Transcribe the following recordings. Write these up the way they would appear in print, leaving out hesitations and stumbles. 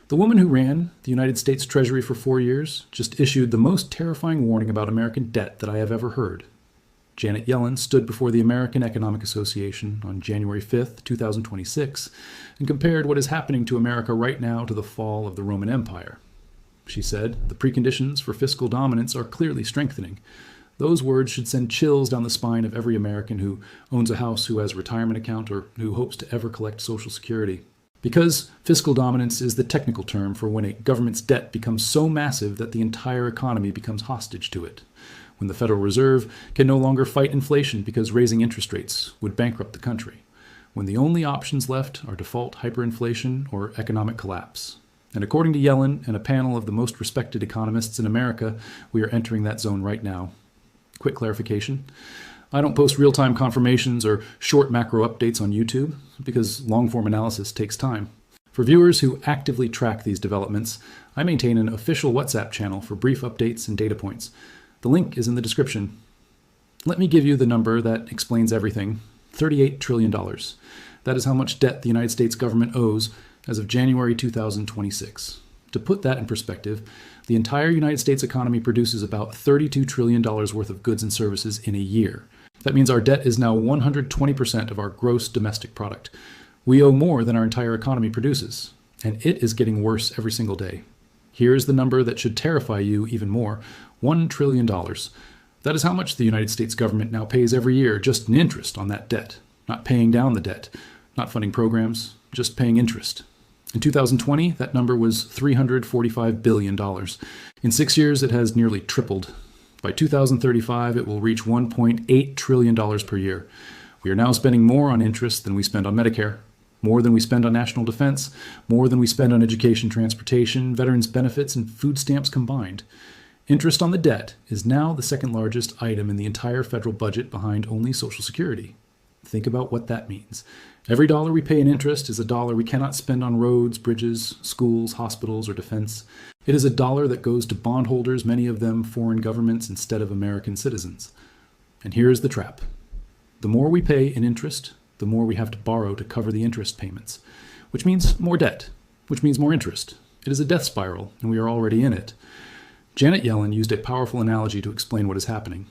The woman who ran the United States Treasury for 4 years just issued the most terrifying warning about American debt that I have ever heard. Janet Yellen stood before the American Economic Association on January 5, 2026, and compared what is happening to America right now to the fall of the Roman Empire. She said, the preconditions for fiscal dominance are clearly strengthening. Those words should send chills down the spine of every American who owns a house, who has a retirement account, or who hopes to ever collect Social Security. Because fiscal dominance is the technical term for when a government's debt becomes so massive that the entire economy becomes hostage to it. When the Federal Reserve can no longer fight inflation because raising interest rates would bankrupt the country. When the only options left are default hyperinflation or economic collapse. And according to Yellen and a panel of the most respected economists in America, we are entering that zone right now. Quick clarification. I don't post real-time confirmations or short macro updates on YouTube because long-form analysis takes time. For viewers who actively track these developments, I maintain an official WhatsApp channel for brief updates and data points. The link is in the description. Let me give you the number that explains everything. $38 trillion. That is how much debt the United States government owes as of January 2026. To put that in perspective, the entire United States economy produces about $32 trillion worth of goods and services in a year. That means our debt is now 120% of our gross domestic product. We owe more than our entire economy produces, and it is getting worse every single day. Here is the number that should terrify you even more, $1 trillion. That is how much the United States government now pays every year just in interest on that debt, not paying down the debt, not funding programs, just paying interest. In 2020, that number was $345 billion. In 6 years, it has nearly tripled. By 2035, it will reach $1.8 trillion per year. We are now spending more on interest than we spend on Medicare, more than we spend on national defense, more than we spend on education, transportation, veterans benefits, and food stamps combined. Interest on the debt is now the second largest item in the entire federal budget behind only Social Security. Think about what that means. Every dollar we pay in interest is a dollar we cannot spend on roads, bridges, schools, hospitals, or defense. It is a dollar that goes to bondholders, many of them foreign governments instead of American citizens. And here is the trap. The more we pay in interest, the more we have to borrow to cover the interest payments, which means more debt, which means more interest. It is a death spiral, and we are already in it. Janet Yellen used a powerful analogy to explain what is happening.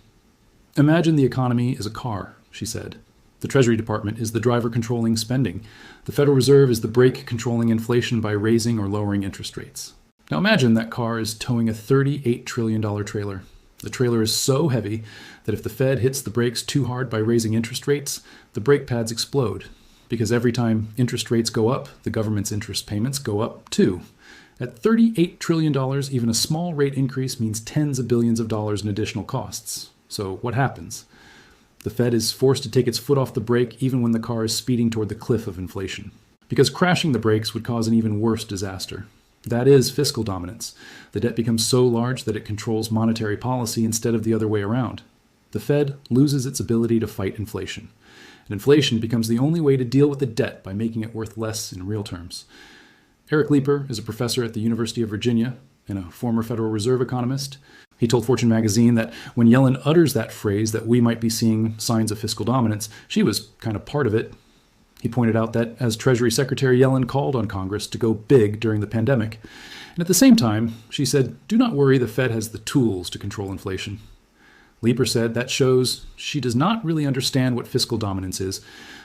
Imagine the economy is a car, she said. The Treasury Department is the driver controlling spending. The Federal Reserve is the brake controlling inflation by raising or lowering interest rates. Now imagine that car is towing a $38 trillion trailer. The trailer is so heavy that if the Fed hits the brakes too hard by raising interest rates, the brake pads explode. Because every time interest rates go up, the government's interest payments go up too. At $38 trillion, even a small rate increase means tens of billions of dollars in additional costs. So what happens? The Fed is forced to take its foot off the brake even when the car is speeding toward the cliff of inflation. Because crashing the brakes would cause an even worse disaster. That is fiscal dominance. The debt becomes so large that it controls monetary policy instead of the other way around. The Fed loses its ability to fight inflation. And inflation becomes the only way to deal with the debt by making it worth less in real terms. Eric Leeper is a professor at the University of Virginia and a former Federal Reserve economist. He told Fortune magazine that when Yellen utters that phrase that we might be seeing signs of fiscal dominance, she was kind of part of it. He pointed out that as Treasury Secretary Yellen called on Congress to go big during the pandemic. And at the same time, she said, do not worry, the Fed has the tools to control inflation. Leeper said that shows she does not really understand what fiscal dominance is.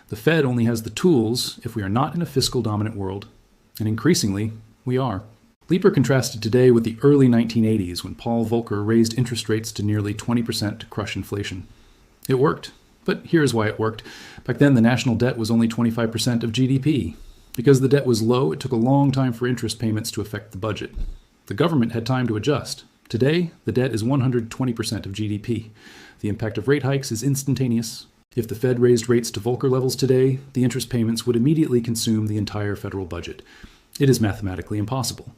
The Fed only has the tools if we are not in a fiscal dominant world. And increasingly, we are. Leeper contrasted today with the early 1980s when Paul Volcker raised interest rates to nearly 20% to crush inflation. It worked, but here's why it worked. Back then, the national debt was only 25% of GDP. Because the debt was low, it took a long time for interest payments to affect the budget. The government had time to adjust. Today, the debt is 120% of GDP. The impact of rate hikes is instantaneous. If the Fed raised rates to Volcker levels today, the interest payments would immediately consume the entire federal budget. It is mathematically impossible.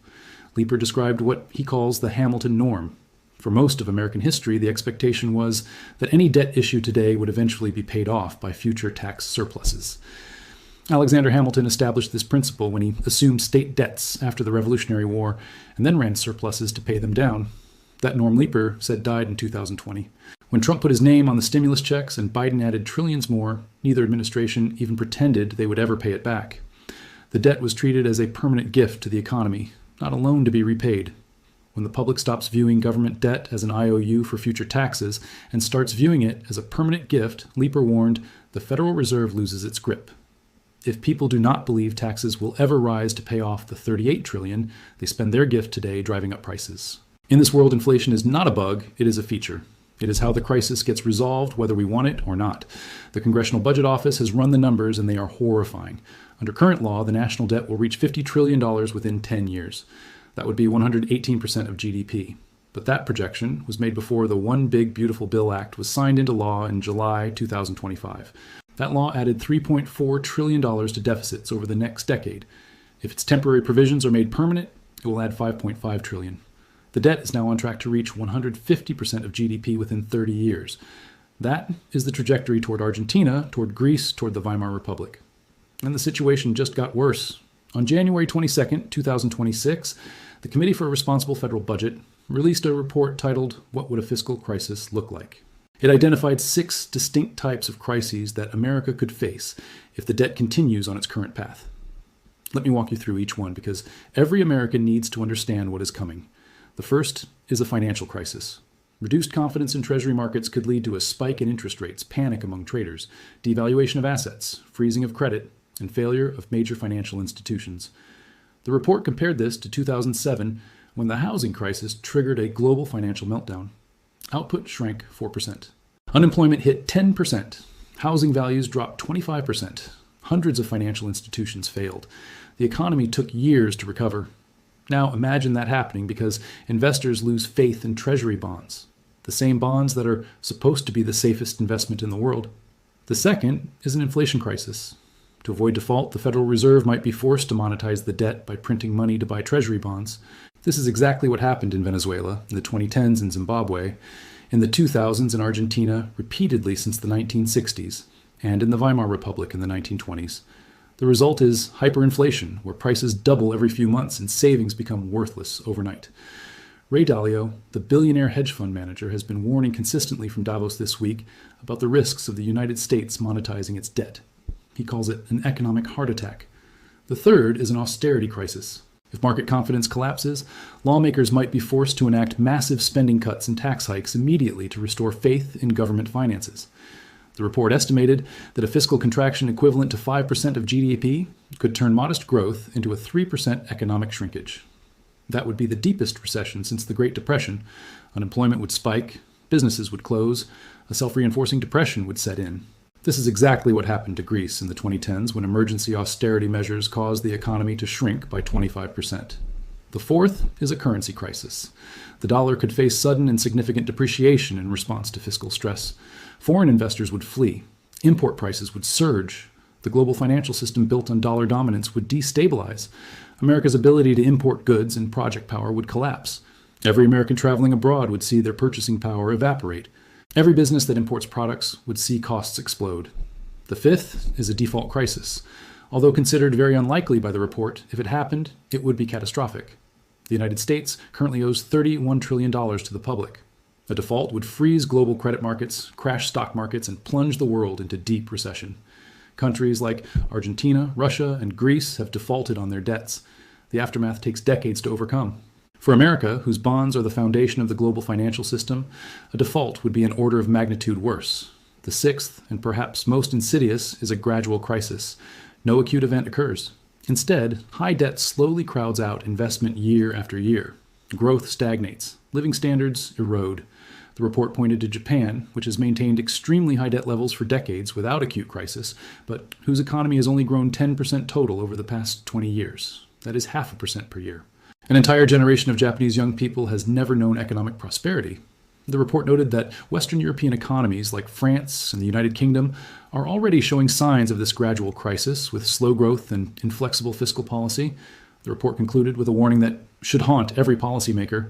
Leeper described what he calls the Hamilton norm. For most of American history, the expectation was that any debt issue today would eventually be paid off by future tax surpluses. Alexander Hamilton established this principle when he assumed state debts after the Revolutionary War and then ran surpluses to pay them down. That norm, Leeper said, died in 2020. When Trump put his name on the stimulus checks and Biden added trillions more, neither administration even pretended they would ever pay it back. The debt was treated as a permanent gift to the economy, not a loan to be repaid. When the public stops viewing government debt as an IOU for future taxes and starts viewing it as a permanent gift, Leeper warned, the Federal Reserve loses its grip. If people do not believe taxes will ever rise to pay off the $38 trillion, they spend their gift today driving up prices. In this world, inflation is not a bug, it is a feature. It is how the crisis gets resolved, whether we want it or not. The Congressional Budget Office has run the numbers, and they are horrifying. Under current law, the national debt will reach $50 trillion within 10 years. That would be 118% of GDP. But that projection was made before the One Big Beautiful Bill Act was signed into law in July 2025. That law added $3.4 trillion to deficits over the next decade. If its temporary provisions are made permanent, it will add $5.5 trillion. The debt is now on track to reach 150% of GDP within 30 years. That is the trajectory toward Argentina, toward Greece, toward the Weimar Republic. And the situation just got worse. On January 22, 2026, the Committee for a Responsible Federal Budget released a report titled, "What Would a Fiscal Crisis Look Like?" It identified 6 distinct types of crises that America could face if the debt continues on its current path. Let me walk you through each one because every American needs to understand what is coming. The first is a financial crisis. Reduced confidence in Treasury markets could lead to a spike in interest rates, panic among traders, devaluation of assets, freezing of credit, and failure of major financial institutions. The report compared this to 2007, when the housing crisis triggered a global financial meltdown. Output shrank 4%. Unemployment hit 10%. Housing values dropped 25%. Hundreds of financial institutions failed. The economy took years to recover. Now imagine that happening because investors lose faith in Treasury bonds, the same bonds that are supposed to be the safest investment in the world. The second is an inflation crisis. To avoid default, the Federal Reserve might be forced to monetize the debt by printing money to buy Treasury bonds. This is exactly what happened in Venezuela, in the 2010s in Zimbabwe, in the 2000s in Argentina, repeatedly since the 1960s, and in the Weimar Republic in the 1920s. The result is hyperinflation, where prices double every few months and savings become worthless overnight. Ray Dalio, the billionaire hedge fund manager, has been warning consistently from Davos this week about the risks of the United States monetizing its debt. He calls it an economic heart attack. The third is an austerity crisis. If market confidence collapses, lawmakers might be forced to enact massive spending cuts and tax hikes immediately to restore faith in government finances. The report estimated that a fiscal contraction equivalent to 5% of GDP could turn modest growth into a 3% economic shrinkage. That would be the deepest recession since the Great Depression. Unemployment would spike, businesses would close, a self-reinforcing depression would set in. This is exactly what happened to Greece in the 2010s when emergency austerity measures caused the economy to shrink by 25%. The fourth is a currency crisis. The dollar could face sudden and significant depreciation in response to fiscal stress. Foreign investors would flee. Import prices would surge. The global financial system built on dollar dominance would destabilize. America's ability to import goods and project power would collapse. Every American traveling abroad would see their purchasing power evaporate. Every business that imports products would see costs explode. The fifth is a default crisis. Although considered very unlikely by the report, if it happened, it would be catastrophic. The United States currently owes $31 trillion to the public. A default would freeze global credit markets, crash stock markets, and plunge the world into deep recession. Countries like Argentina, Russia, and Greece have defaulted on their debts. The aftermath takes decades to overcome. For America, whose bonds are the foundation of the global financial system, a default would be an order of magnitude worse. The sixth, and perhaps most insidious, is a gradual crisis. No acute event occurs. Instead, high debt slowly crowds out investment year after year. Growth stagnates. Living standards erode. The report pointed to Japan, which has maintained extremely high debt levels for decades without acute crisis, but whose economy has only grown 10% total over the past 20 years. That is 0.5% per year. An entire generation of Japanese young people has never known economic prosperity. The report noted that Western European economies like France and the United Kingdom are already showing signs of this gradual crisis with slow growth and inflexible fiscal policy. The report concluded with a warning that should haunt every policymaker.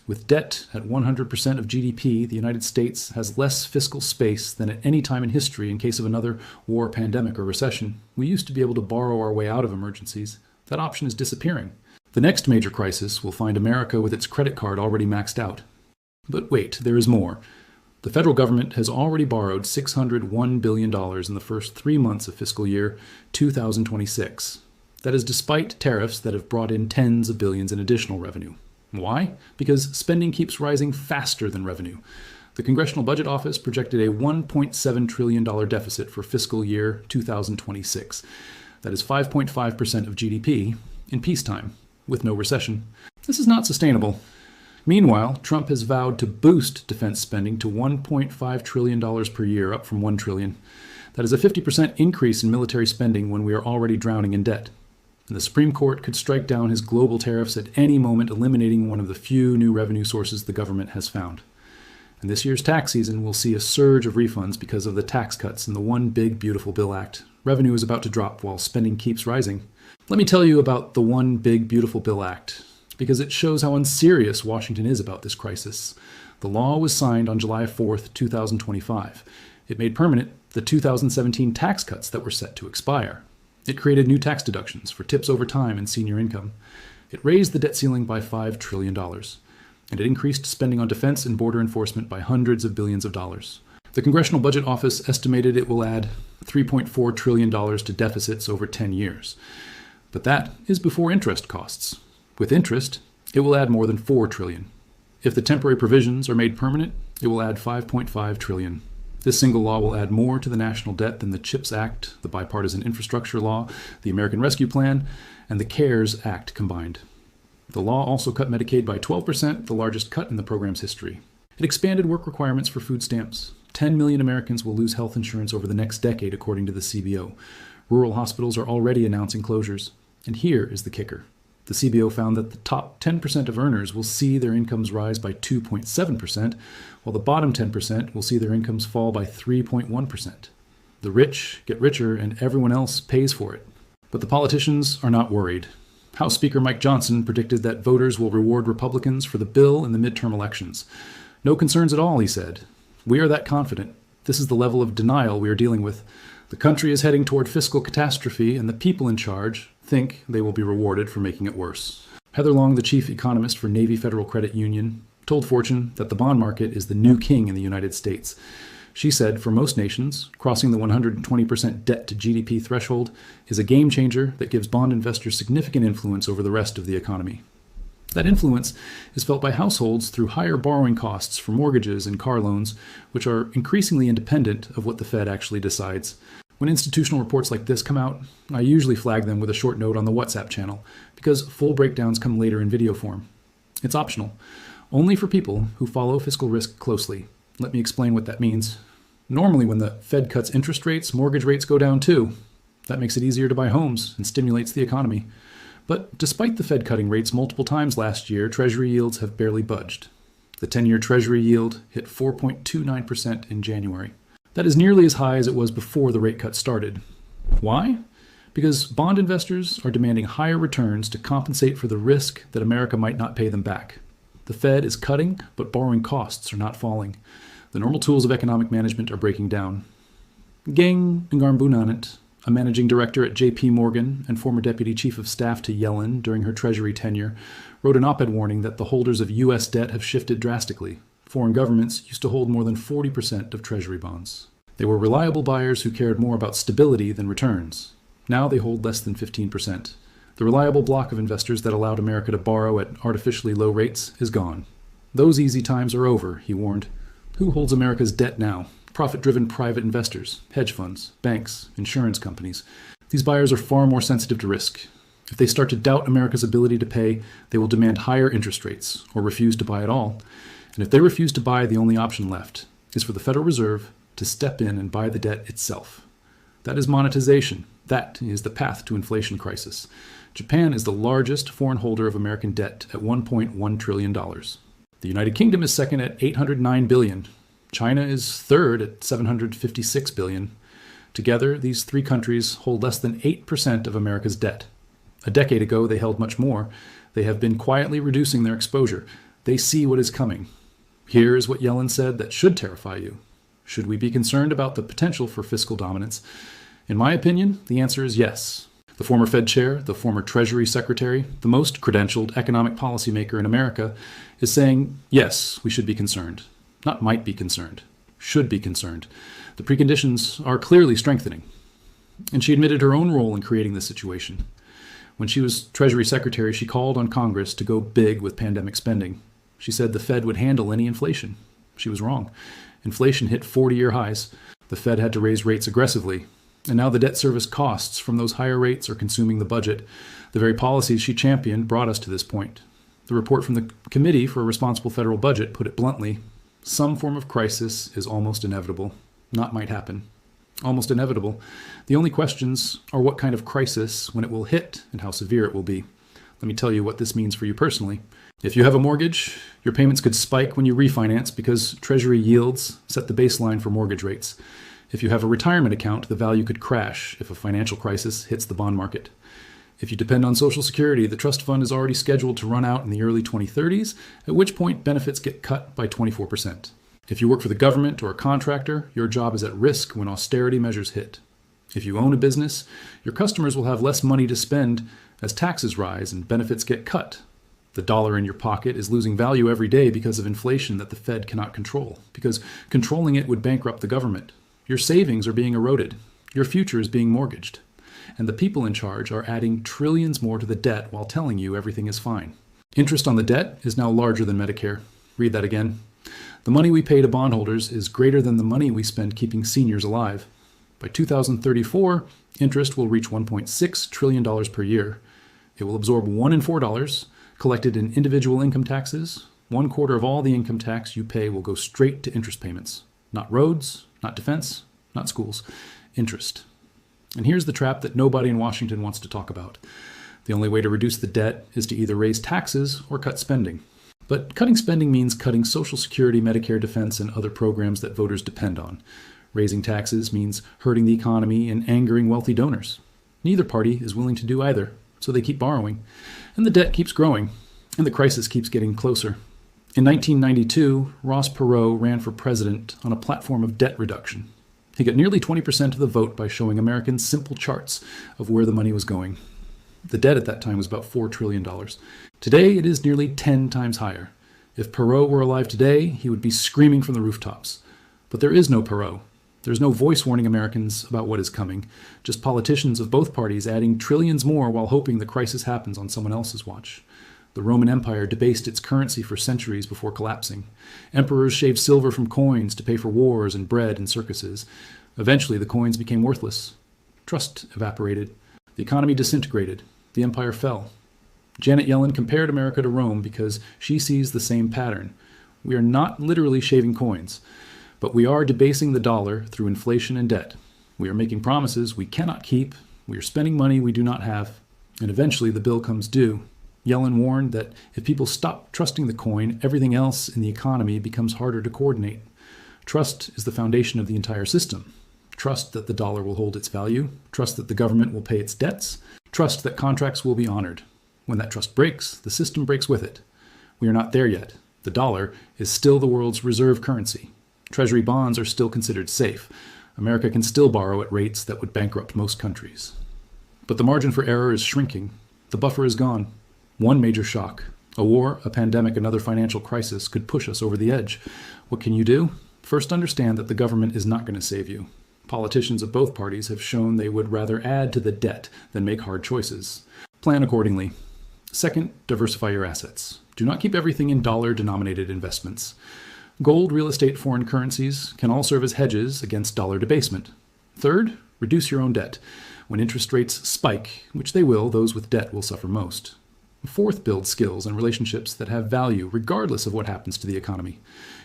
With debt at 100% of GDP, the United States has less fiscal space than at any time in history in case of another war, pandemic, or recession. We used to be able to borrow our way out of emergencies. That option is disappearing. The next major crisis will find America with its credit card already maxed out. But wait, there is more. The federal government has already borrowed $601 billion in the first 3 months of fiscal year 2026. That is despite tariffs that have brought in tens of billions in additional revenue. Why? Because spending keeps rising faster than revenue. The Congressional Budget Office projected a $1.7 trillion deficit for fiscal year 2026. That is 5.5% of GDP in peacetime, with no recession. This is not sustainable. Meanwhile, Trump has vowed to boost defense spending to $1.5 trillion per year, up from $1 trillion. That is a 50% increase in military spending when we are already drowning in debt. And the Supreme Court could strike down his global tariffs at any moment, eliminating one of the few new revenue sources the government has found. And this year's tax season will see a surge of refunds because of the tax cuts in the One Big Beautiful Bill Act. Revenue is about to drop while spending keeps rising. Let me tell you about the One Big Beautiful Bill Act, because it shows how unserious Washington is about this crisis. The law was signed on July 4th, 2025. It made permanent the 2017 tax cuts that were set to expire. It created new tax deductions for tips over time and senior income. It raised the debt ceiling by $5 trillion. And it increased spending on defense and border enforcement by hundreds of billions of dollars. The Congressional Budget Office estimated it will add $3.4 trillion to deficits over 10 years. But that is before interest costs. With interest, it will add more than $4 trillion. If the temporary provisions are made permanent, it will add $5.5 trillion. This single law will add more to the national debt than the CHIPS Act, the Bipartisan Infrastructure Law, the American Rescue Plan, and the CARES Act combined. The law also cut Medicaid by 12%, the largest cut in the program's history. It expanded work requirements for food stamps. 10 million Americans will lose health insurance over the next decade, according to the CBO. Rural hospitals are already announcing closures. And here is the kicker. The CBO found that the top 10% of earners will see their incomes rise by 2.7%, while the bottom 10% will see their incomes fall by 3.1%. The rich get richer and everyone else pays for it. But the politicians are not worried. House Speaker Mike Johnson predicted that voters will reward Republicans for the bill in the midterm elections. No concerns at all, he said. We are that confident. This is the level of denial we are dealing with. The country is heading toward fiscal catastrophe, and the people in charge think they will be rewarded for making it worse. Heather Long, the chief economist for Navy Federal Credit Union, told Fortune that the bond market is the new king in the United States. She said for most nations, crossing the 120% debt to GDP threshold is a game changer that gives bond investors significant influence over the rest of the economy. That influence is felt by households through higher borrowing costs for mortgages and car loans, which are increasingly independent of what the Fed actually decides. When institutional reports like this come out, I usually flag them with a short note on the WhatsApp channel, because full breakdowns come later in video form. It's optional, only for people who follow fiscal risk closely. Let me explain what that means. Normally, when the Fed cuts interest rates, mortgage rates go down too. That makes it easier to buy homes and stimulates the economy. But despite the Fed cutting rates multiple times last year, Treasury yields have barely budged. The 10-year Treasury yield hit 4.29% in January. That is nearly as high as it was before the rate cut started. Why? Because bond investors are demanding higher returns to compensate for the risk that America might not pay them back. The Fed is cutting, but borrowing costs are not falling. The normal tools of economic management are breaking down. Gang Ngarbunanit, a managing director at J.P. Morgan and former deputy chief of staff to Yellen during her Treasury tenure, wrote an op-ed warning that the holders of U.S. debt have shifted drastically. Foreign governments used to hold more than 40% of Treasury bonds. They were reliable buyers who cared more about stability than returns. Now they hold less than 15%. The reliable block of investors that allowed America to borrow at artificially low rates is gone. Those easy times are over, he warned. Who holds America's debt now? Profit-driven private investors, hedge funds, banks, insurance companies. These buyers are far more sensitive to risk. If they start to doubt America's ability to pay, they will demand higher interest rates or refuse to buy at all. And if they refuse to buy, the only option left is for the Federal Reserve to step in and buy the debt itself. That is monetization. That is the path to inflation crisis. Japan is the largest foreign holder of American debt at $1.1 trillion. The United Kingdom is second at $809 billion. China is third at $756 billion. Together, these three countries hold less than 8% of America's debt. A decade ago, they held much more. They have been quietly reducing their exposure. They see what is coming. Here is what Yellen said that should terrify you. Should we be concerned about the potential for fiscal dominance? In my opinion, the answer is yes. The former Fed chair, the former Treasury Secretary, the most credentialed economic policymaker in America, is saying, yes, we should be concerned. Not might be concerned, should be concerned. The preconditions are clearly strengthening. And she admitted her own role in creating this situation. When she was Treasury Secretary, she called on Congress to go big with pandemic spending. She said the Fed would handle any inflation. She was wrong. Inflation hit 40-year highs. The Fed had to raise rates aggressively. And now the debt service costs from those higher rates are consuming the budget. The very policies she championed brought us to this point. The report from the Committee for a Responsible Federal Budget put it bluntly: some form of crisis is almost inevitable. Not might happen. Almost inevitable. The only questions are what kind of crisis, when it will hit, and how severe it will be. Let me tell you what this means for you personally. If you have a mortgage, your payments could spike when you refinance because Treasury yields set the baseline for mortgage rates. If you have a retirement account, the value could crash if a financial crisis hits the bond market. If you depend on Social Security, the trust fund is already scheduled to run out in the early 2030s, at which point benefits get cut by 24%. If you work for the government or a contractor, your job is at risk when austerity measures hit. If you own a business, your customers will have less money to spend as taxes rise and benefits get cut. The dollar in your pocket is losing value every day because of inflation that the Fed cannot control, because controlling it would bankrupt the government. Your savings are being eroded. Your future is being mortgaged. And the people in charge are adding trillions more to the debt while telling you everything is fine. Interest on the debt is now larger than Medicare. Read that again. The money we pay to bondholders is greater than the money we spend keeping seniors alive. By 2034, interest will reach $1.6 trillion per year. It will absorb $1 in $4 collected in individual income taxes. 1/4 of all the income tax you pay will go straight to interest payments. Not roads, not defense, not schools. Interest. And here's the trap that nobody in Washington wants to talk about. The only way to reduce the debt is to either raise taxes or cut spending. But cutting spending means cutting Social Security, Medicare, defense, and other programs that voters depend on. Raising taxes means hurting the economy and angering wealthy donors. Neither party is willing to do either, so they keep borrowing. And the debt keeps growing, and the crisis keeps getting closer. In 1992, Ross Perot ran for president on a platform of debt reduction. He got nearly 20% of the vote by showing Americans simple charts of where the money was going. The debt at that time was about $4 trillion. Today, it is nearly 10 times higher. If Perot were alive today, he would be screaming from the rooftops. But there is no Perot. There's no voice warning Americans about what is coming, just politicians of both parties adding trillions more while hoping the crisis happens on someone else's watch. The Roman Empire debased its currency for centuries before collapsing. Emperors shaved silver from coins to pay for wars and bread and circuses. Eventually, the coins became worthless. Trust evaporated. The economy disintegrated. The empire fell. Janet Yellen compared America to Rome because she sees the same pattern. We are not literally shaving coins, but we are debasing the dollar through inflation and debt. We are making promises we cannot keep. We are spending money we do not have. And eventually the bill comes due. Yellen warned that if people stop trusting the coin, everything else in the economy becomes harder to coordinate. Trust is the foundation of the entire system. Trust that the dollar will hold its value. Trust that the government will pay its debts. Trust that contracts will be honored. When that trust breaks, the system breaks with it. We are not there yet. The dollar is still the world's reserve currency. Treasury bonds are still considered safe. America can still borrow at rates that would bankrupt most countries. But the margin for error is shrinking. The buffer is gone. One major shock, a war, a pandemic, another financial crisis could push us over the edge. What can you do? First, understand that the government is not going to save you. Politicians of both parties have shown they would rather add to the debt than make hard choices. Plan accordingly. Second, diversify your assets. Do not keep everything in dollar-denominated investments. Gold, real estate, foreign currencies can all serve as hedges against dollar debasement. Third, reduce your own debt. When interest rates spike, which they will, those with debt will suffer most. Fourth, build skills and relationships that have value regardless of what happens to the economy.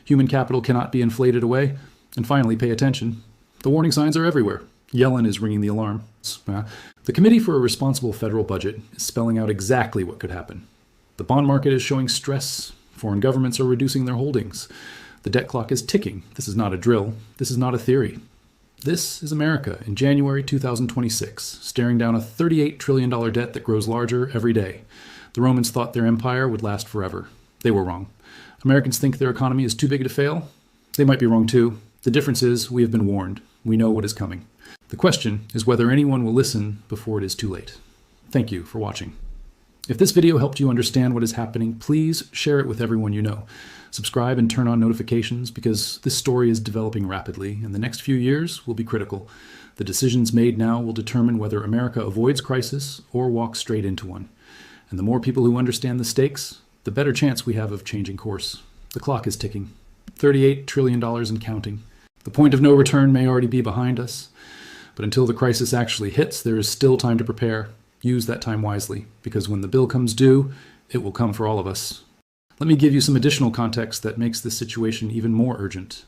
Human capital cannot be inflated away. And finally, pay attention. The warning signs are everywhere. Yellen is ringing the alarm. The Committee for a Responsible Federal Budget is spelling out exactly what could happen. The bond market is showing stress. Foreign governments are reducing their holdings. The debt clock is ticking. This is not a drill. This is not a theory. This is America in January 2026, staring down a $38 trillion debt that grows larger every day. The Romans thought their empire would last forever. They were wrong. Americans think their economy is too big to fail. They might be wrong too. The difference is we have been warned. We know what is coming. The question is whether anyone will listen before it is too late. Thank you for watching. If this video helped you understand what is happening, please share it with everyone you know. Subscribe and turn on notifications because this story is developing rapidly and the next few years will be critical. The decisions made now will determine whether America avoids crisis or walks straight into one. And the more people who understand the stakes, the better chance we have of changing course. The clock is ticking. $38 trillion and counting. The point of no return may already be behind us, but until the crisis actually hits, there is still time to prepare. Use that time wisely, because when the bill comes due, it will come for all of us. Let me give you some additional context that makes this situation even more urgent.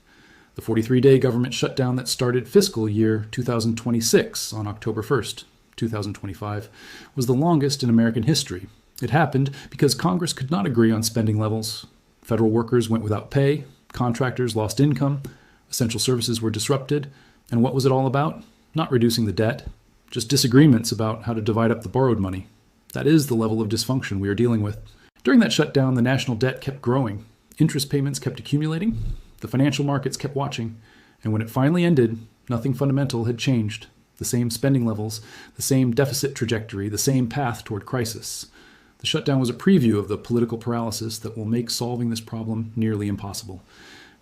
The 43-day government shutdown that started fiscal year 2026 on October 1st, 2025, was the longest in American history. It happened because Congress could not agree on spending levels. Federal workers went without pay, contractors lost income, essential services were disrupted, and what was it all about? Not reducing the debt, just disagreements about how to divide up the borrowed money. That is the level of dysfunction we are dealing with. During that shutdown, the national debt kept growing. Interest payments kept accumulating. The financial markets kept watching. And when it finally ended, nothing fundamental had changed. The same spending levels, the same deficit trajectory, the same path toward crisis. The shutdown was a preview of the political paralysis that will make solving this problem nearly impossible.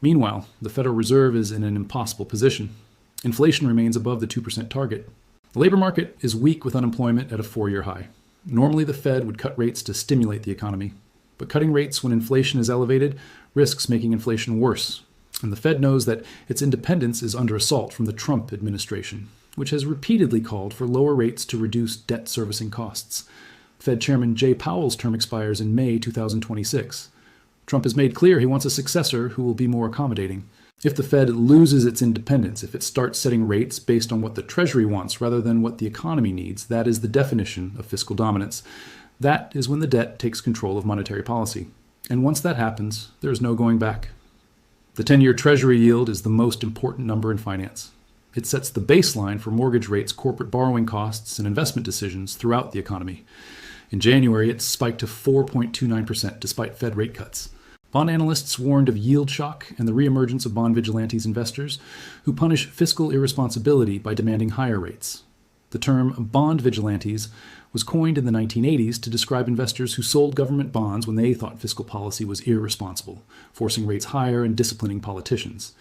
Meanwhile, the Federal Reserve is in an impossible position. Inflation remains above the 2% target. The labor market is weak with unemployment at a 4-year high. Normally, the Fed would cut rates to stimulate the economy. But cutting rates when inflation is elevated risks making inflation worse. And the Fed knows that its independence is under assault from the Trump administration, which has repeatedly called for lower rates to reduce debt servicing costs. Fed Chairman Jay Powell's term expires in May 2026. Trump has made clear he wants a successor who will be more accommodating. If the Fed loses its independence, if it starts setting rates based on what the Treasury wants rather than what the economy needs, that is the definition of fiscal dominance. That is when the debt takes control of monetary policy. And once that happens, there is no going back. The 10-year Treasury yield is the most important number in finance. It sets the baseline for mortgage rates, corporate borrowing costs, and investment decisions throughout the economy. In January, it spiked to 4.29% despite Fed rate cuts. Bond analysts warned of yield shock and the reemergence of bond vigilantes investors who punish fiscal irresponsibility by demanding higher rates. The term bond vigilantes was coined in the 1980s to describe investors who sold government bonds when they thought fiscal policy was irresponsible, forcing rates higher and disciplining politicians.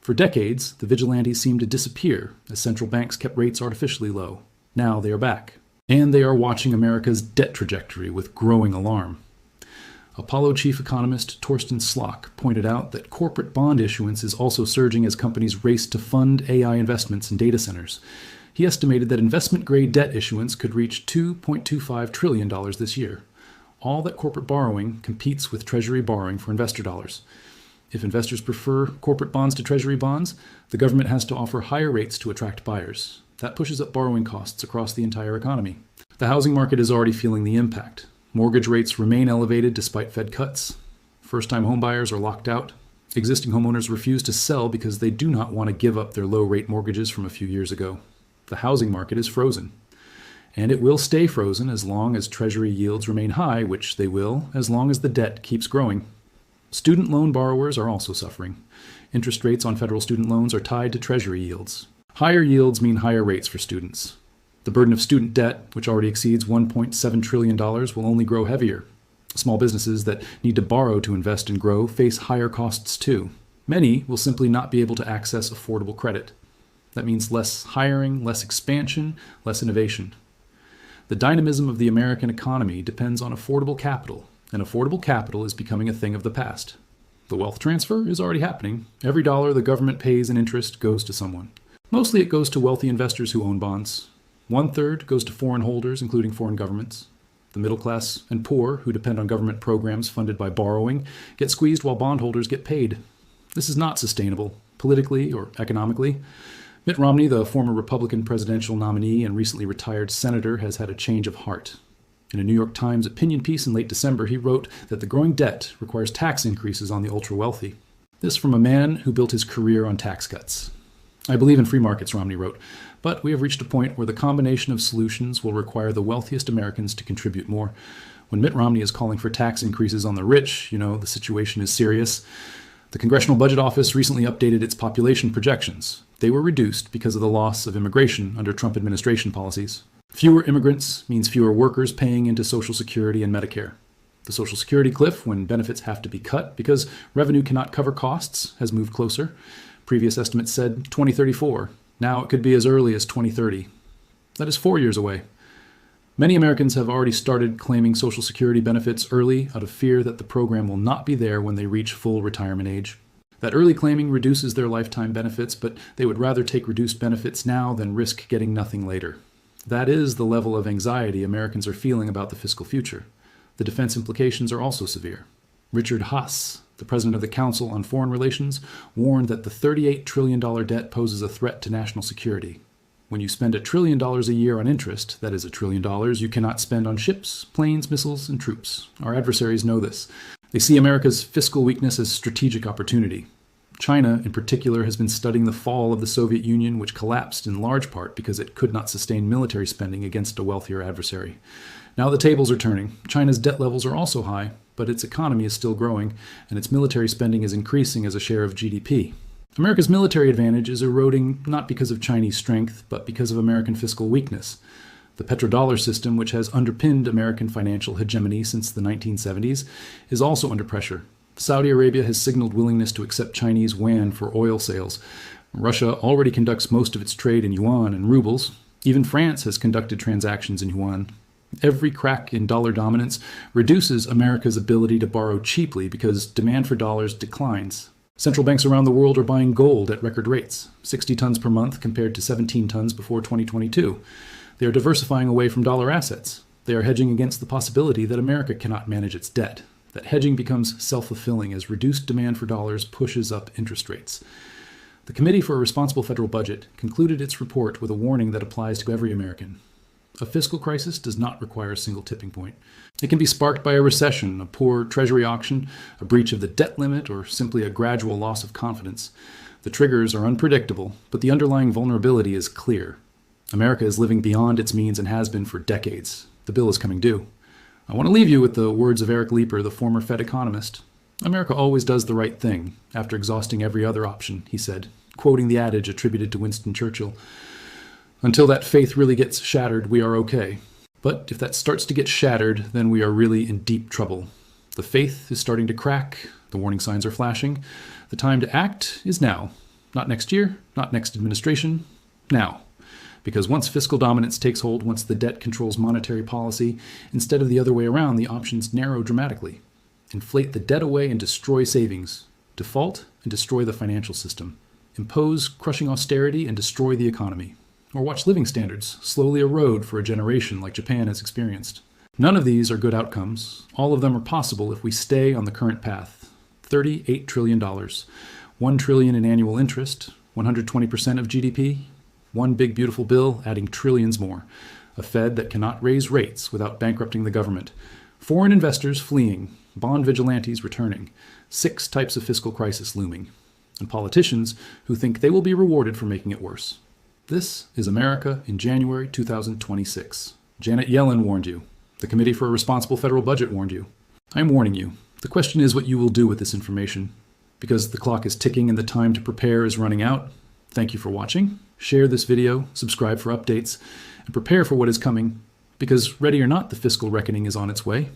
For decades, the vigilantes seemed to disappear as central banks kept rates artificially low. Now they are back. And they are watching America's debt trajectory with growing alarm. Apollo chief economist Torsten Slok pointed out that corporate bond issuance is also surging as companies race to fund AI investments in data centers. He estimated that investment-grade debt issuance could reach $2.25 trillion this year. All that corporate borrowing competes with Treasury borrowing for investor dollars. If investors prefer corporate bonds to Treasury bonds, the government has to offer higher rates to attract buyers. That pushes up borrowing costs across the entire economy. The housing market is already feeling the impact. Mortgage rates remain elevated despite Fed cuts. First-time homebuyers are locked out. Existing homeowners refuse to sell because they do not want to give up their low-rate mortgages from a few years ago. The housing market is frozen. And it will stay frozen as long as Treasury yields remain high, which they will, as long as the debt keeps growing. Student loan borrowers are also suffering. Interest rates on federal student loans are tied to Treasury yields. Higher yields mean higher rates for students. The burden of student debt, which already exceeds $1.7 trillion, will only grow heavier. Small businesses that need to borrow to invest and grow face higher costs too. Many will simply not be able to access affordable credit. That means less hiring, less expansion, less innovation. The dynamism of the American economy depends on affordable capital, and affordable capital is becoming a thing of the past. The wealth transfer is already happening. Every dollar the government pays in interest goes to someone. Mostly it goes to wealthy investors who own bonds. 1/3 goes to foreign holders, including foreign governments. The middle class and poor, who depend on government programs funded by borrowing, get squeezed while bondholders get paid. This is not sustainable, politically or economically. Mitt Romney, the former Republican presidential nominee and recently retired senator, has had a change of heart. In a New York Times opinion piece in late December, he wrote that the growing debt requires tax increases on the ultra-wealthy. This from a man who built his career on tax cuts. I believe in free markets, Romney wrote, but we have reached a point where the combination of solutions will require the wealthiest Americans to contribute more. When Mitt Romney is calling for tax increases on the rich, the situation is serious. The Congressional Budget Office recently updated its population projections. They were reduced because of the loss of immigration under Trump administration policies. Fewer immigrants means fewer workers paying into Social Security and Medicare. The Social Security cliff, when benefits have to be cut because revenue cannot cover costs, has moved closer. Previous estimates said 2034. Now it could be as early as 2030. That is 4 years away. Many Americans have already started claiming Social Security benefits early out of fear that the program will not be there when they reach full retirement age. That early claiming reduces their lifetime benefits, but they would rather take reduced benefits now than risk getting nothing later. That is the level of anxiety Americans are feeling about the fiscal future. The defense implications are also severe. Richard Haass, the president of the Council on Foreign Relations, warned that the $38 trillion debt poses a threat to national security. When you spend $1 trillion a year on interest, that is $1 trillion you cannot spend on ships, planes, missiles, and troops. Our adversaries know this. They see America's fiscal weakness as strategic opportunity. China, in particular, has been studying the fall of the Soviet Union, which collapsed in large part because it could not sustain military spending against a wealthier adversary. Now the tables are turning. China's debt levels are also high, but its economy is still growing, and its military spending is increasing as a share of GDP. America's military advantage is eroding not because of Chinese strength, but because of American fiscal weakness. The petrodollar system, which has underpinned American financial hegemony since the 1970s, is also under pressure. Saudi Arabia has signaled willingness to accept Chinese yuan for oil sales. Russia already conducts most of its trade in yuan and rubles. Even France has conducted transactions in yuan. Every crack in dollar dominance reduces America's ability to borrow cheaply because demand for dollars declines. Central banks around the world are buying gold at record rates, 60 tons per month compared to 17 tons before 2022. They are diversifying away from dollar assets. They are hedging against the possibility that America cannot manage its debt. That hedging becomes self-fulfilling as reduced demand for dollars pushes up interest rates. The Committee for a Responsible Federal Budget concluded its report with a warning that applies to every American. A fiscal crisis does not require a single tipping point. It can be sparked by a recession, a poor Treasury auction, a breach of the debt limit, or simply a gradual loss of confidence. The triggers are unpredictable, but the underlying vulnerability is clear. America is living beyond its means and has been for decades. The bill is coming due. I want to leave you with the words of Eric Leeper, the former Fed economist. America always does the right thing, after exhausting every other option, he said, quoting the adage attributed to Winston Churchill. Until that faith really gets shattered, we are okay. But if that starts to get shattered, then we are really in deep trouble. The faith is starting to crack. The warning signs are flashing. The time to act is now. Not next year, not next administration, now. Because once fiscal dominance takes hold, once the debt controls monetary policy, instead of the other way around, the options narrow dramatically. Inflate the debt away and destroy savings. Default and destroy the financial system. Impose crushing austerity and destroy the economy. Or watch living standards slowly erode for a generation like Japan has experienced. None of these are good outcomes. All of them are possible if we stay on the current path. $38 trillion, $1 trillion in annual interest, 120% of GDP, one big beautiful bill adding trillions more, a Fed that cannot raise rates without bankrupting the government, foreign investors fleeing, bond vigilantes returning, 6 types of fiscal crisis looming, and politicians who think they will be rewarded for making it worse. This is America in January 2026. Janet Yellen warned you. The Committee for a Responsible Federal Budget warned you. I'm warning you. The question is what you will do with this information. Because the clock is ticking and the time to prepare is running out. Thank you for watching. Share this video, subscribe for updates, and prepare for what is coming. Because ready or not, the fiscal reckoning is on its way.